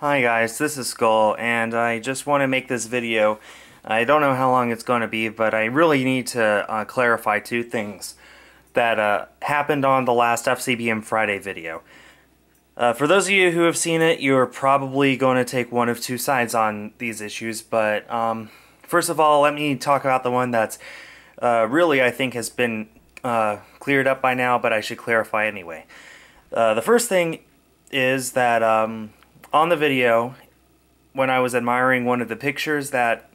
Hi guys, this is Skull, and I just want to make this video. I don't know how long it's going to be, but I really need to clarify two things that happened on the last FCBM Friday video. For those of you who have seen it, you're probably going to take one of two sides on these issues, but first of all, let me talk about the one that's really, I think, has been cleared up by now, but I should clarify anyway. The first thing is that on the video, when I was admiring one of the pictures that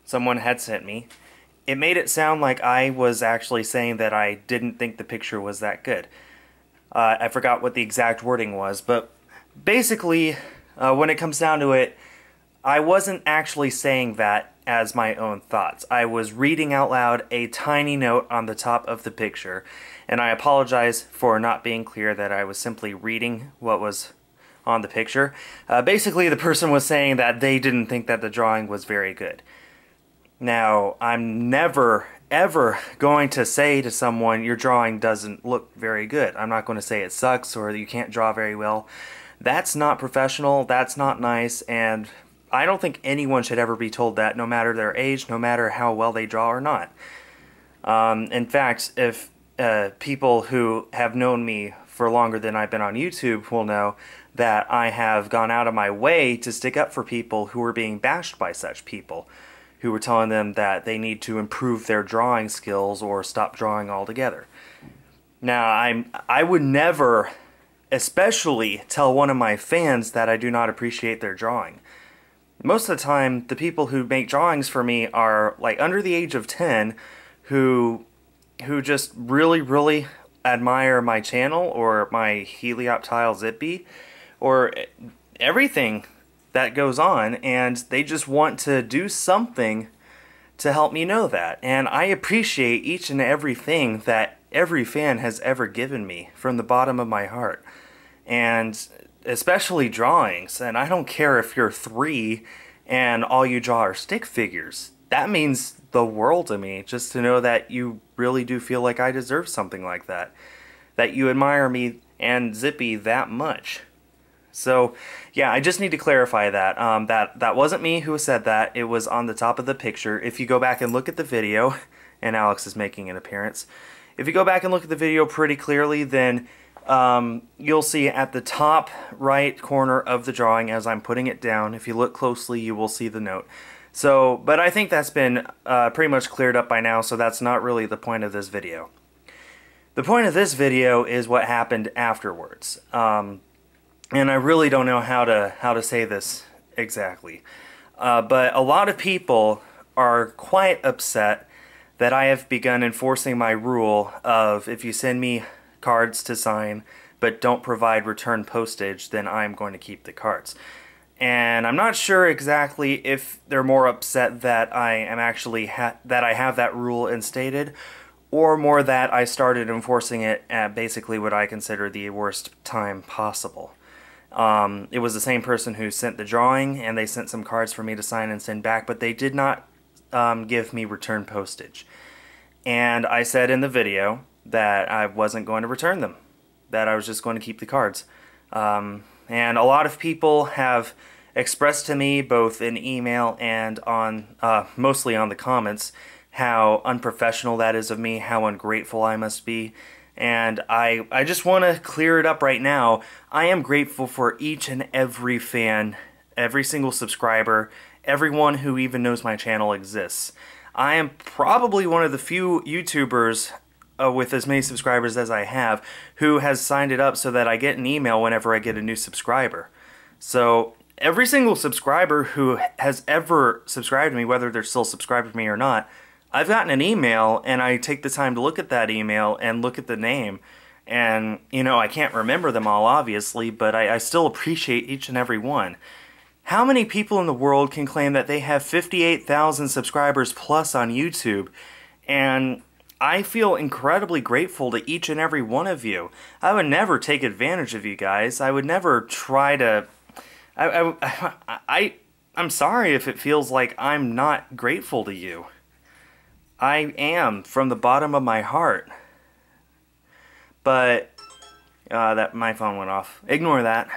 someone had sent me, it made it sound like I was actually saying that I didn't think the picture was that good. I forgot what the exact wording was, but basically, when it comes down to it, I wasn't actually saying that as my own thoughts. I was reading out loud a tiny note on the top of the picture, and I apologize for not being clear that I was simply reading what was on the picture. Basically, the person was saying that they didn't think that the drawing was very good. Now, I'm never, ever going to say to someone, your drawing doesn't look very good. I'm not going to say it sucks or you can't draw very well. That's not professional, that's not nice, and I don't think anyone should ever be told that, no matter their age, no matter how well they draw or not. In fact, if people who have known me for longer than I've been on YouTube will know that I have gone out of my way to stick up for people who were being bashed by such people, who were telling them that they need to improve their drawing skills or stop drawing altogether. Now, I would never, especially tell one of my fans that I do not appreciate their drawing. Most of the time, the people who make drawings for me are like under the age of 10 who just really admire my channel or my Helioptile Zippy or everything that goes on, and they just want to do something to help me know that. And I appreciate each and everything that every fan has ever given me from the bottom of my heart, and especially drawings. And I don't care if you're 3 and all you draw are stick figures. That means the world to me, just to know that you really do feel like I deserve something like that. That you admire me and Zippy that much. So, yeah, I just need to clarify that. That wasn't me who said that. It was on the top of the picture. If you go back and look at the video, and Alex is making an appearance, if you go back and look at the video pretty clearly, then you'll see at the top right corner of the drawing as I'm putting it down, if you look closely, you will see the note. So, but I think that's been pretty much cleared up by now, so that's not really the point of this video. The point of this video is what happened afterwards. And I really don't know how to say this exactly. But a lot of people are quite upset that I have begun enforcing my rule of if you send me cards to sign but don't provide return postage, then I'm going to keep the cards. And I'm not sure exactly if they're more upset that I am actually that I have that rule instated, or more that I started enforcing it at basically what I consider the worst time possible. It was the same person who sent the drawing, and they sent some cards for me to sign and send back, but they did not give me return postage. And I said in the video that I wasn't going to return them, that I was just going to keep the cards. And a lot of people have expressed to me, both in email and on mostly on the comments, how unprofessional that is of me, how ungrateful I must be. And I just want to clear it up right now. I am grateful for each and every fan, every single subscriber, everyone who even knows my channel exists. I am probably one of the few YouTubers with as many subscribers as I have who has signed it up so that I get an email whenever I get a new subscriber. So every single subscriber who has ever subscribed to me, whether they're still subscribed to me or not, I've gotten an email, and I take the time to look at that email and look at the name. And, you know, I can't remember them all, obviously, but I still appreciate each and every one. How many people in the world can claim that they have 58,000 subscribers plus on YouTube? And I feel incredibly grateful to each and every one of you. I would never take advantage of you guys. I would never try to... I'm sorry if it feels like I'm not grateful to you. I am, from the bottom of my heart. But, that my phone went off. Ignore that.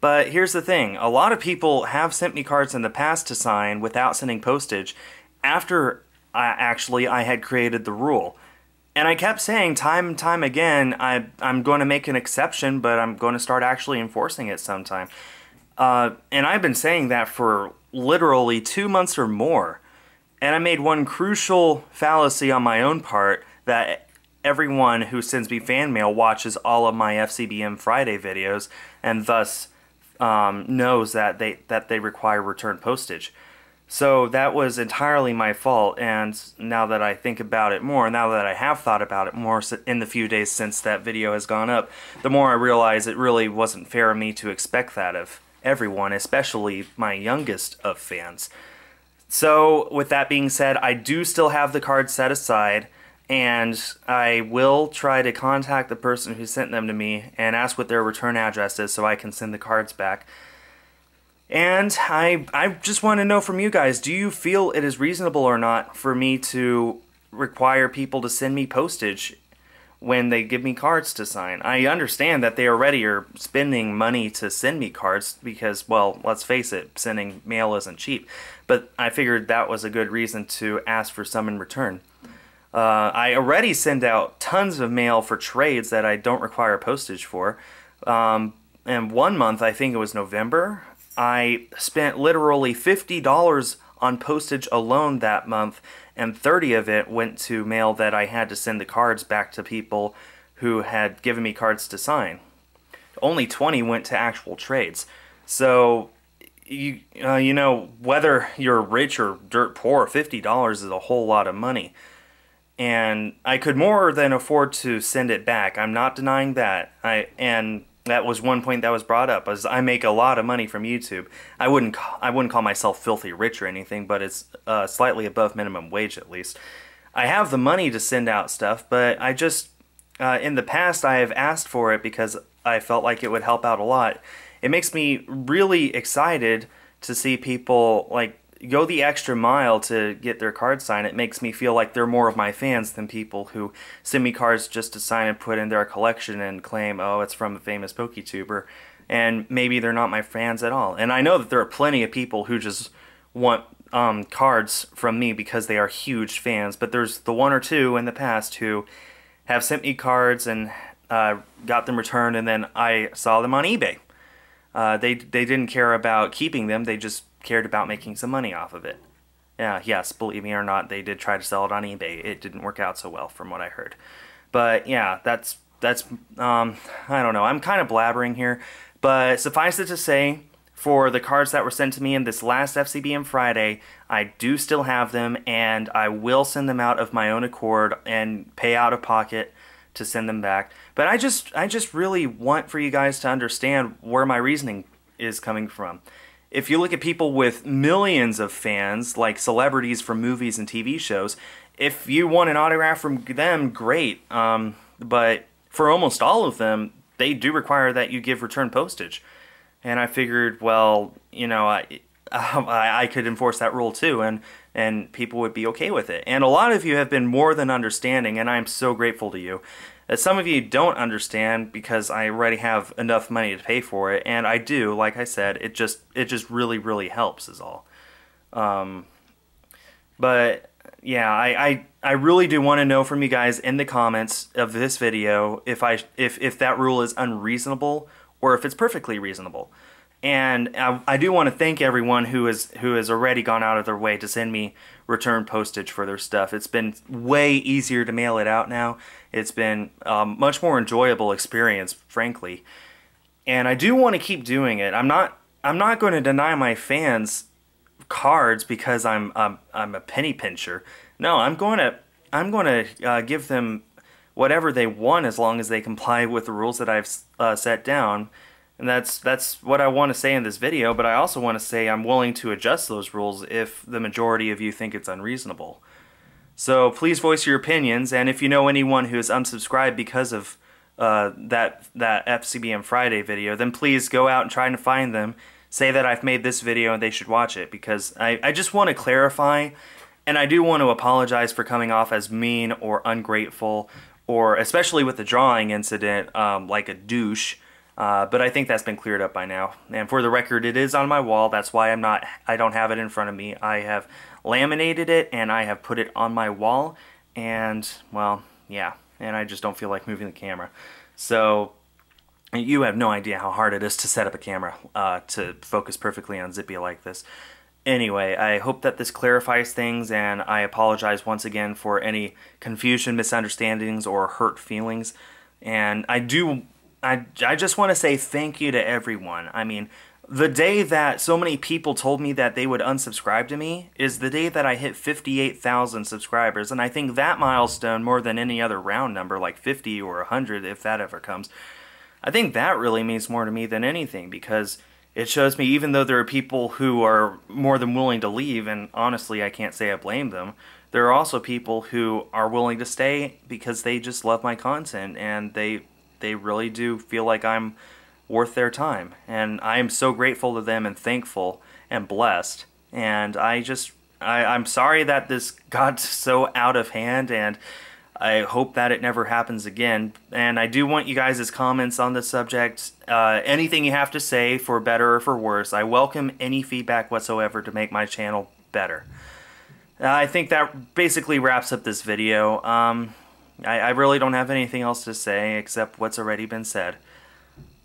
But here's the thing, a lot of people have sent me cards in the past to sign without sending postage after I had created the rule. And I kept saying time and time again, I'm going to make an exception, but I'm going to start actually enforcing it sometime. And I've been saying that for literally 2 months or more. And I made one crucial fallacy on my own part, that everyone who sends me fan mail watches all of my FCBM Friday videos and thus knows that they require return postage. So that was entirely my fault, and now that I think about it more, now that I have thought about it more in the few days since that video has gone up, the more I realize it really wasn't fair of me to expect that of everyone, especially my youngest of fans. So with that being said, I do still have the cards set aside, and I will try to contact the person who sent them to me and ask what their return address is so I can send the cards back. And I just want to know from you guys, do you feel it is reasonable or not for me to require people to send me postage when they give me cards to sign? I understand that they already are spending money to send me cards because, well, let's face it, sending mail isn't cheap. But I figured that was a good reason to ask for some in return. I already send out tons of mail for trades that I don't require postage for. And 1 month, I think it was November, I spent literally $50 on postage alone that month, and 30 of it went to mail that I had to send the cards back to people who had given me cards to sign. Only 20 went to actual trades. So, you know, whether you're rich or dirt poor, $50 is a whole lot of money. And I could more than afford to send it back. I'm not denying that. And that was one point that was brought up, as I make a lot of money from YouTube. I wouldn't call myself filthy rich or anything, but it's slightly above minimum wage at least. I have the money to send out stuff, but I just, in the past I have asked for it because I felt like it would help out a lot. It makes me really excited to see people like go the extra mile to get their cards signed. It makes me feel like they're more of my fans than people who send me cards just to sign and put in their collection and claim, oh, it's from a famous PokeTuber, and maybe they're not my fans at all. And I know that there are plenty of people who just want cards from me because they are huge fans, but there's the one or two in the past who have sent me cards and got them returned, and then I saw them on eBay. They didn't care about keeping them, they just cared about making some money off of it. Yeah, yes, believe me or not, they did try to sell it on eBay. It didn't work out so well from what I heard. But yeah, that's I don't know, I'm kind of blabbering here, but suffice it to say, for the cards that were sent to me in this last FCBM Friday, I do still have them, and I will send them out of my own accord and pay out of pocket to send them back. But I just really want for you guys to understand where my reasoning is coming from. If you look at people with millions of fans, like celebrities from movies and TV shows, if you want an autograph from them, great. But for almost all of them, they do require that you give return postage. And I figured, well, you know, I could enforce that rule too, and people would be okay with it. And a lot of you have been more than understanding, and I'm so grateful to you. Some of you don't understand because I already have enough money to pay for it, and I do, like I said, it just really, really helps is all. But yeah, I really do want to know from you guys in the comments of this video if that rule is unreasonable or if it's perfectly reasonable. And I do want to thank everyone who has already gone out of their way to send me return postage for their stuff. It's been way easier to mail it out now. It's been a much more enjoyable experience, frankly. And I do want to keep doing it. I'm not going to deny my fans cards because I'm a penny pincher. No, I'm going to give them whatever they want as long as they comply with the rules that I've set down. And that's what I want to say in this video, but I also want to say I'm willing to adjust those rules if the majority of you think it's unreasonable. So please voice your opinions, and if you know anyone who is unsubscribed because of that FCBM Friday video, then please go out and try to find them, say that I've made this video and they should watch it, because I just want to clarify, and I do want to apologize for coming off as mean or ungrateful, or especially with the drawing incident, like a douche. But I think that's been cleared up by now. And for the record, it is on my wall. That's why I don't have it in front of me. I have laminated it and I have put it on my wall. And, well, yeah. And I just don't feel like moving the camera. So, you have no idea how hard it is to set up a camera to focus perfectly on Zippy like this. Anyway, I hope that this clarifies things, and I apologize once again for any confusion, misunderstandings, or hurt feelings. And I just want to say thank you to everyone. I mean, the day that so many people told me that they would unsubscribe to me is the day that I hit 58,000 subscribers, and I think that milestone, more than any other round number, like 50 or 100, if that ever comes, I think that really means more to me than anything, because it shows me, even though there are people who are more than willing to leave, and honestly I can't say I blame them, there are also people who are willing to stay because they just love my content, and they really do feel like I'm worth their time. And I am so grateful to them and thankful and blessed. And I'm sorry that this got so out of hand, and I hope that it never happens again. And I do want you guys' comments on the subject. Anything you have to say, for better or for worse. I welcome any feedback whatsoever to make my channel better. I think that basically wraps up this video. I really don't have anything else to say except what's already been said.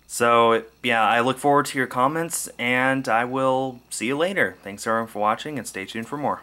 So, yeah, I look forward to your comments, and I will see you later. Thanks everyone for watching, and stay tuned for more.